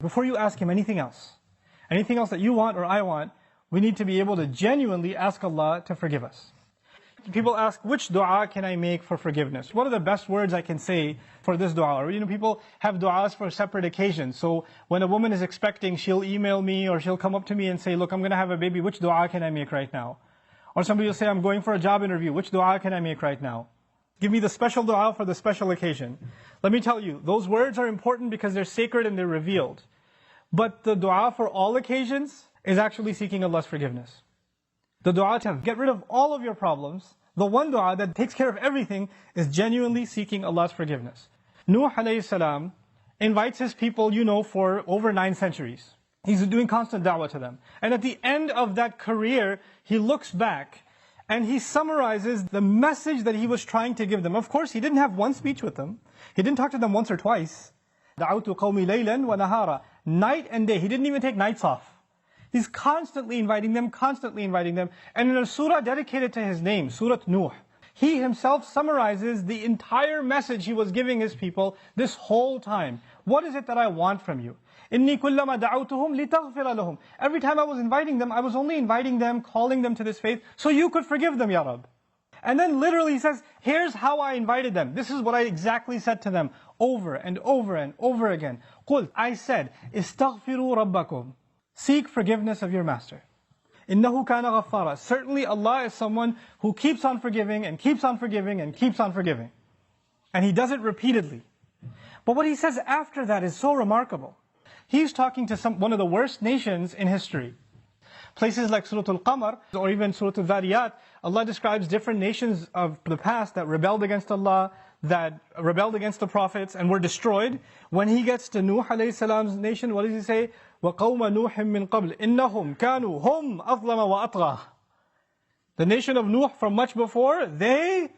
before you ask Him anything else that you want or I want, we need to be able to genuinely ask Allah to forgive us. People ask, which dua can I make for forgiveness? What are the best words I can say for this dua? Or people have duas for separate occasions. So when a woman is expecting, she'll email me or she'll come up to me and say, look, I'm going to have a baby, which dua can I make right now? Or somebody will say, I'm going for a job interview, which dua can I make right now? Give me the special dua for the special occasion. Let me tell you, those words are important because they're sacred and they're revealed. But the dua for all occasions is actually seeking Allah's forgiveness. The dua to get rid of all of your problems, the one dua that takes care of everything, is genuinely seeking Allah's forgiveness. Nuh alayhi salam invites his people, for over 9 centuries. He's doing constant da'wah to them. And at the end of that career, he looks back and he summarizes the message that he was trying to give them. Of course, he didn't have one speech with them. He didn't talk to them once or twice. دَعَوْتُ قَوْمِ لَيْلًا وَنَهَارًا. Night and day. He didn't even take nights off. He's constantly inviting them. And in a surah dedicated to his name, Surah Nuh, he himself summarizes the entire message he was giving his people this whole time. What is it that I want from you? إِنِّي كُلَّمَا دَعَوْتُهُمْ لِتَغْفِرَ لَهُمْ. Every time I was inviting them, I was only inviting them, calling them to this faith, so you could forgive them, Ya Rabb. And then literally he says, here's how I invited them. This is what I exactly said to them, over and over and over again. قُلْ, I said, اسْتَغْفِرُوا رَبَّكُمْ. Seek forgiveness of your master. إِنَّهُ كَانَ غَفَّارًا. Certainly Allah is someone who keeps on forgiving and keeps on forgiving and keeps on forgiving. And He does it repeatedly. But what He says after that is so remarkable. He's talking to one of the worst nations in history. Places like Surah Al-Qamar or even Surah Al-Dhariyat, Allah describes different nations of the past that rebelled against Allah, that rebelled against the prophets and were destroyed. When He gets to Nuh alayhi salam's nation, what does He say? وَقَوْمَ نُوحٍ مِّن قَبْلِ إِنَّهُمْ كَانُوا هُمْ أَظْلَمَ وَأَطْغَى. The nation of Nuh from much before, they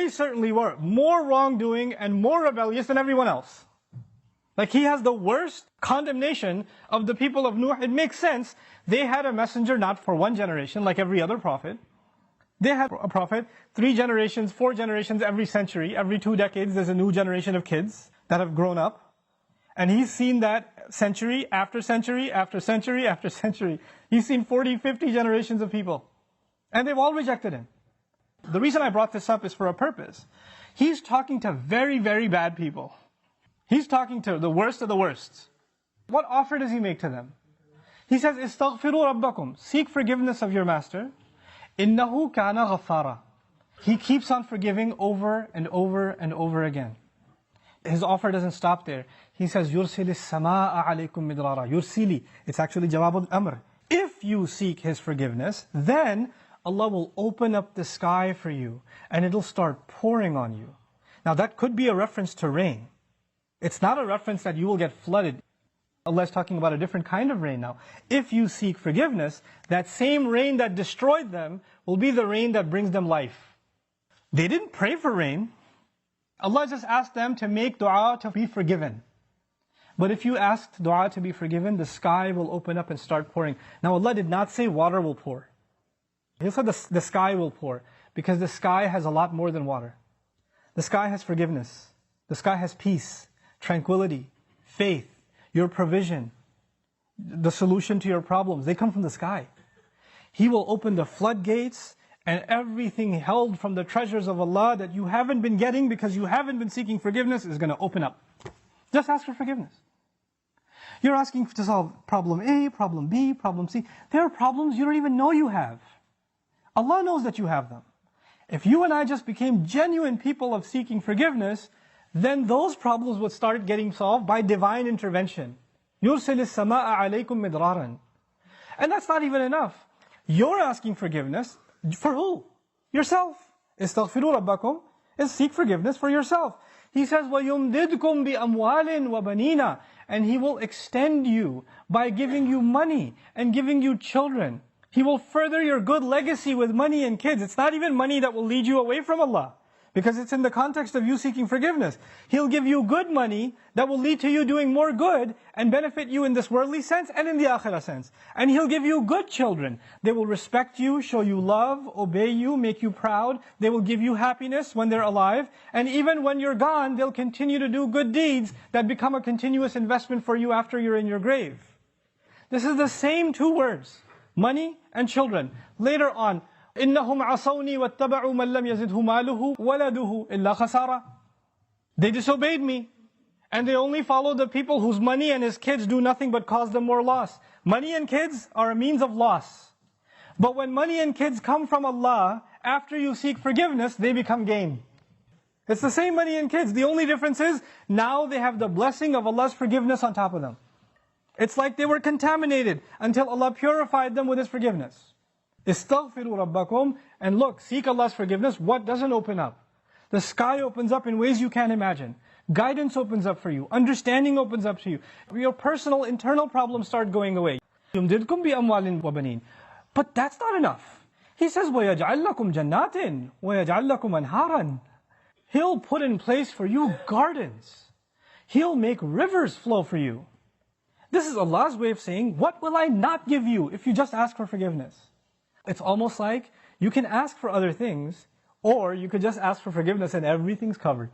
certainly were more wrongdoing and more rebellious than everyone else. Like He has the worst condemnation of the people of Nuh. It makes sense. They had a messenger not for one generation like every other prophet. They had a prophet 3 generations, 4 generations every century. Every 2 decades there's a new generation of kids that have grown up. And he's seen that century after century after century after century. He's seen 40, 50 generations of people. And they've all rejected Him. The reason I brought this up is for a purpose. He's talking to very, very bad people. He's talking to the worst of the worst. What offer does He make to them? He says, إِسْتَغْفِرُوا رَبَّكُمْ. Seek forgiveness of your master. إِنَّهُ كَانَ غَفَّارًا. He keeps on forgiving over and over and over again. His offer doesn't stop there. He says, يُرْسِلِ السَّمَاءَ عَلَيْكُمْ مِدْرَارًا. يُرْسِلِ. It's actually Jawab al-Amr. If you seek His forgiveness, then Allah will open up the sky for you and it'll start pouring on you. Now that could be a reference to rain. It's not a reference that you will get flooded. Allah is talking about a different kind of rain now. If you seek forgiveness, that same rain that destroyed them will be the rain that brings them life. They didn't pray for rain. Allah just asked them to make dua to be forgiven. But if you asked dua to be forgiven, the sky will open up and start pouring. Now Allah did not say water will pour. He said the sky will pour, because the sky has a lot more than water. The sky has forgiveness. The sky has peace, tranquility, faith, your provision, the solution to your problems. They come from the sky. He will open the floodgates and everything held from the treasures of Allah that you haven't been getting because you haven't been seeking forgiveness is going to open up. Just ask for forgiveness. You're asking to solve problem A, problem B, problem C. There are problems you don't even know you have. Allah knows that you have them. If you and I just became genuine people of seeking forgiveness, then those problems would start getting solved by divine intervention. يُرْسِلِ السَّمَاءَ عَلَيْكُمْ مِدْرَارًا. And that's not even enough. You're asking forgiveness for who? Yourself. إِسْتَغْفِرُوا رَبَّكُمْ is seek forgiveness for yourself. He says, وَيُمْدِدْكُمْ بِأَمْوَالٍ وَبَنِينَ. And He will extend you by giving you money and giving you children. He will further your good legacy with money and kids. It's not even money that will lead you away from Allah. Because it's in the context of you seeking forgiveness. He'll give you good money that will lead to you doing more good and benefit you in this worldly sense and in the akhirah sense. And He'll give you good children. They will respect you, show you love, obey you, make you proud. They will give you happiness when they're alive. And even when you're gone, they'll continue to do good deeds that become a continuous investment for you after you're in your grave. This is the same two words, money and children. Later on, إِنَّهُمْ عَصَوْنِي وَاتَّبَعُوا مَنْ لَمْ يَزِدْهُ مَالُهُ وَلَدُهُ إِلَّا خَسَارًا. They disobeyed me, and they only followed the people whose money and his kids do nothing but cause them more loss. Money and kids are a means of loss. But when money and kids come from Allah, after you seek forgiveness, they become gain. It's the same money and kids. The only difference is, now they have the blessing of Allah's forgiveness on top of them. It's like they were contaminated until Allah purified them with His forgiveness. Istaghfiru rabbakum, and look, seek Allah's forgiveness. What doesn't open up? The sky opens up in ways you can't imagine. Guidance opens up for you. Understanding opens up to you. Your personal, internal problems start going away. يُمْدِدْكُمْ بِأَمْوَالٍ وَبَنِينَ. But that's not enough. He says, وَيَجْعَلْ لَكُمْ جَنَّاتٍ وَيَجْعَلْ لَكُمْ أَنْهَارًا. He'll put in place for you gardens. He'll make rivers flow for you. This is Allah's way of saying, what will I not give you if you just ask for forgiveness? It's almost like you can ask for other things, or you could just ask for forgiveness and everything's covered.